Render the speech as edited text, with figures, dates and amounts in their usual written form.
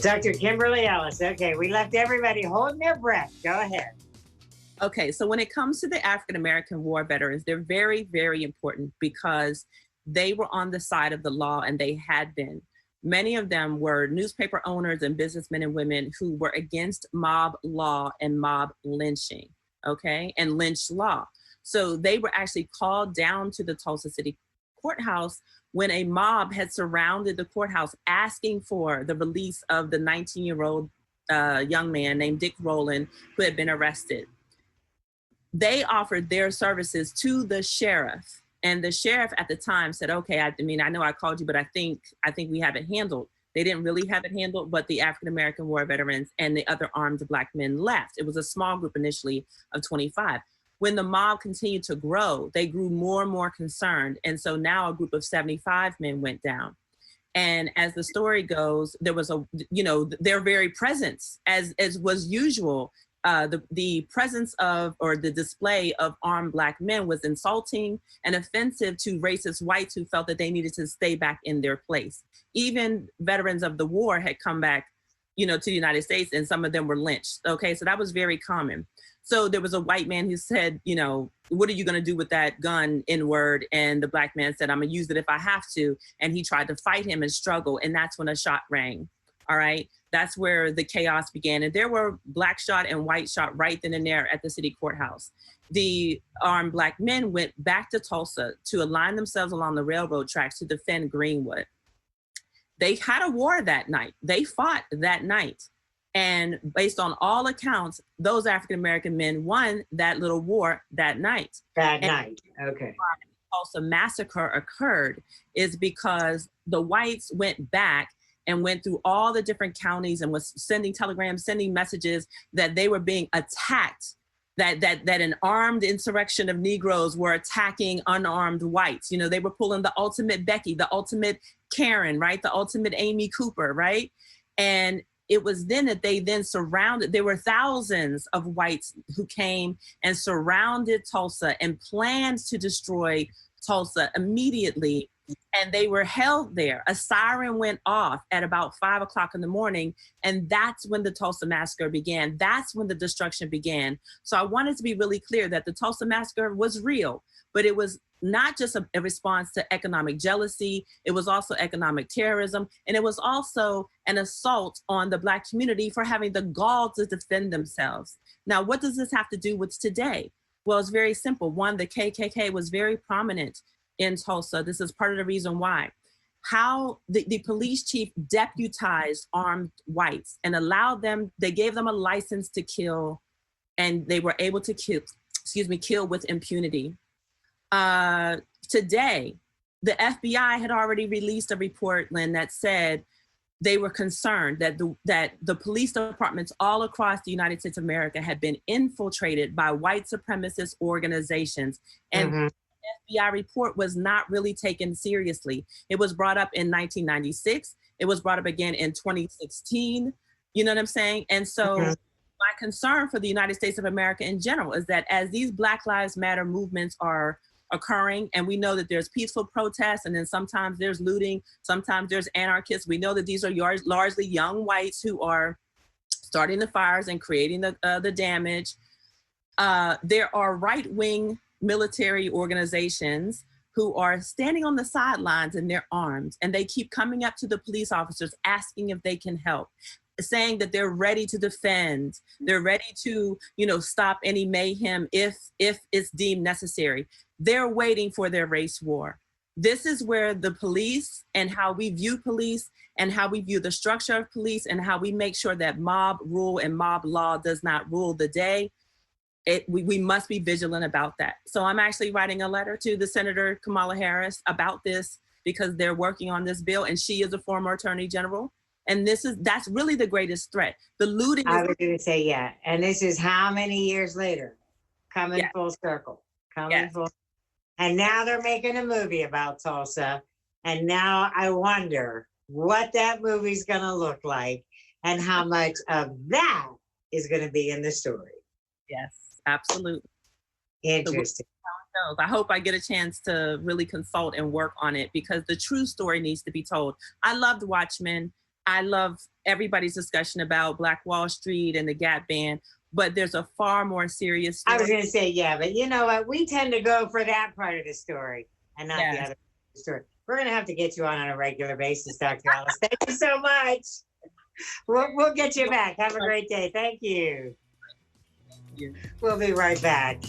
Dr. Kimberly Ellis. Okay, we left everybody holding their breath. Go ahead. Okay, so when it comes to the African-American war veterans, they're very, very important because they were on the side of the law, and they had been. Many of them were newspaper owners and businessmen and women who were against mob law and mob lynching, okay, and lynch law. So they were actually called down to the Tulsa City courthouse when a mob had surrounded the courthouse asking for the release of the 19-year-old young man named Dick Rowland who had been arrested. They offered their services to the sheriff, and the sheriff at the time said, okay, I mean, I know I called you, but I think we have it handled. They didn't really have it handled, but the African-American war veterans and the other armed Black men left. It was a small group initially of 25. When the mob continued to grow, they grew more and more concerned. And so now a group of 75 men went down. And as the story goes, there was their very presence, as was usual, the presence of, or the display of armed Black men was insulting and offensive to racist whites who felt that they needed to stay back in their place. Even veterans of the war had come back, to the United States, and some of them were lynched. Okay, so that was very common. So there was a white man who said, what are you going to do with that gun, N-word? And the Black man said, I'm going to use it if I have to. And he tried to fight him and struggle. And that's when a shot rang. All right. That's where the chaos began. And there were Black shot and white shot right then and there at the city courthouse. The armed Black men went back to Tulsa to align themselves along the railroad tracks to defend Greenwood. They had a war that night. They fought that night. And based on all accounts, those African-American men won that little war that night. Okay. The Tulsa massacre occurred is because the whites went back and went through all the different counties and was sending telegrams, sending messages that they were being attacked, that an armed insurrection of Negroes were attacking unarmed whites. They were pulling the ultimate Becky, the ultimate Karen, right? The ultimate Amy Cooper, right? And it was then that they then surrounded, there were thousands of whites who came and surrounded Tulsa and planned to destroy Tulsa immediately. And they were held there. A siren went off at about 5 o'clock in the morning. And that's when the Tulsa massacre began. That's when the destruction began. So I wanted to be really clear that the Tulsa massacre was real, but it was not just a response to economic jealousy. It was also economic terrorism. And it was also an assault on the Black community for having the gall to defend themselves. Now, what does this have to do with today? Well, it's very simple. One, the KKK was very prominent in Tulsa. This is part of the reason why. How the police chief deputized armed whites and allowed them, they gave them a license to kill, and they were able to kill with impunity. Today, the FBI had already released a report, Lynn, that said they were concerned that the police departments all across the United States of America had been infiltrated by white supremacist organizations. And the FBI report was not really taken seriously. It was brought up in 1996. It was brought up again in 2016. You know what I'm saying? And so my concern for the United States of America in general is that as these Black Lives Matter movements are occurring, and we know that there's peaceful protests, and then sometimes there's looting, sometimes there's anarchists. We know that these are largely young whites who are starting the fires and creating the damage. There are right-wing military organizations who are standing on the sidelines and they're armed, and they keep coming up to the police officers asking if they can help, saying that they're ready to defend, they're ready to, stop any mayhem if it's deemed necessary. They're waiting for their race war. This is where the police and how we view police and how we view the structure of police and how we make sure that mob rule and mob law does not rule the day. We must be vigilant about that. So I'm actually writing a letter to the Senator Kamala Harris about this because they're working on this bill, and she is a former attorney general. And that's really the greatest threat. The looting. I was going to say, yeah. And this is how many years later? Coming full circle. And now they're making a movie about Tulsa. And now I wonder what that movie's going to look like and how much of that is going to be in the story. Yes, absolutely. Interesting. So I hope I get a chance to really consult and work on it because the true story needs to be told. I loved Watchmen. I love everybody's discussion about Black Wall Street and the Gap Band, but there's a far more serious story. I was going to say, yeah, but you know what? We tend to go for that part of the story and not the other part of the story. We're going to have to get you on a regular basis, Dr. Ellis. Thank you so much. We'll get you back. Have a great day. Thank you. We'll be right back.